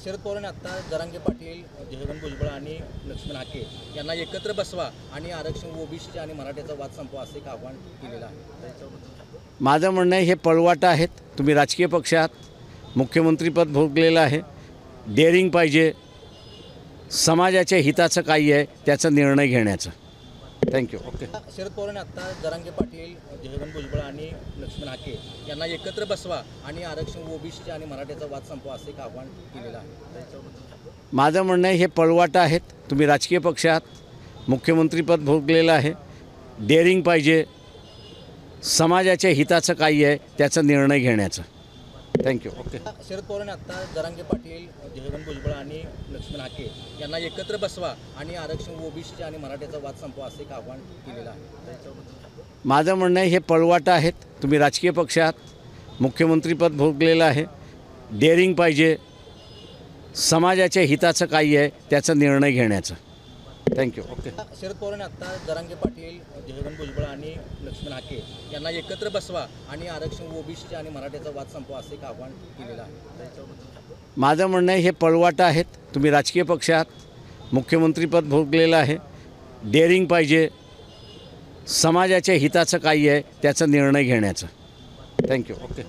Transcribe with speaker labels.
Speaker 1: शरद पवारांनी आता जरांगे पाटील, जयवंत भुजबळ आणि लक्ष्मण हाके यांना एकत्र बसवा आणि आरक्षण ओबीसी आणि मराठ्याचा वाद संपवा असे एक आव्हान केलेलं आहे।
Speaker 2: माझं म्हणणं आहे हे पळवाट आहेत। तुम्ही राजकीय पक्ष आहात, मुख्यमंत्रीपद भोगलेलं आहे, डेअरिंग पाहिजे, समाजाच्या हिताचं काही आहे त्याचा निर्णय घेण्याचं। थँक्यू। ओके।
Speaker 1: शरद पवारांनी आता जरांगे पाटील, जयवंत भुजबळ आणि लक्ष्मण हाके यांना एकत्र बसवा आणि आरक्षण ओबीसी आणि मराठ्याचा वाद संपवा असे एक आव्हान केलेलं आहे।
Speaker 2: माझं म्हणणं आहे हे पळवाट आहेत। तुम्ही राजकीय पक्ष आहात, मुख्यमंत्रीपद भोगलेलं आहे, डेअरिंग पाहिजे, समाजाच्या हिताचं काही आहे त्याचा निर्णय घेण्याचं। थँक्यू। ओके।
Speaker 1: शरद पवारांनी आता जरांगे पाटील, जयवंत भुजबळ आणि लक्ष्मण हाके यांना एकत्र बसवा आणि आरक्षण ओबीसी आणि मराठ्याचा वाद संपवा असे एक आव्हान केलेलं आहे।
Speaker 2: माझं म्हणणं आहे हे पळवाट आहेत। तुम्ही राजकीय पक्ष आहात, मुख्यमंत्रीपद भोगलेलं आहे, डेअरिंग पाहिजे, समाजाच्या हिताचं काही आहे त्याचा निर्णय घेण्याचं। थँक्यू। ओके।
Speaker 1: शरद पवारांनी आता जरांगे पाटील, जयवंत भुजबळ आणि लक्ष्मण हाके यांना एकत्र बसवा आणि आरक्षण ओबीसी आणि मराठ्याचा वाद संपवा असे एक आव्हान केलेलं आहे।
Speaker 2: माझं म्हणणं आहे हे पळवाट आहेत। तुम्ही राजकीय पक्ष आहात, मुख्यमंत्रीपद भोगलेलं आहे, डेअरिंग पाहिजे, समाजाच्या हिताचं काही आहे त्याचा निर्णय घेण्याचं। थँक्यू। ओके।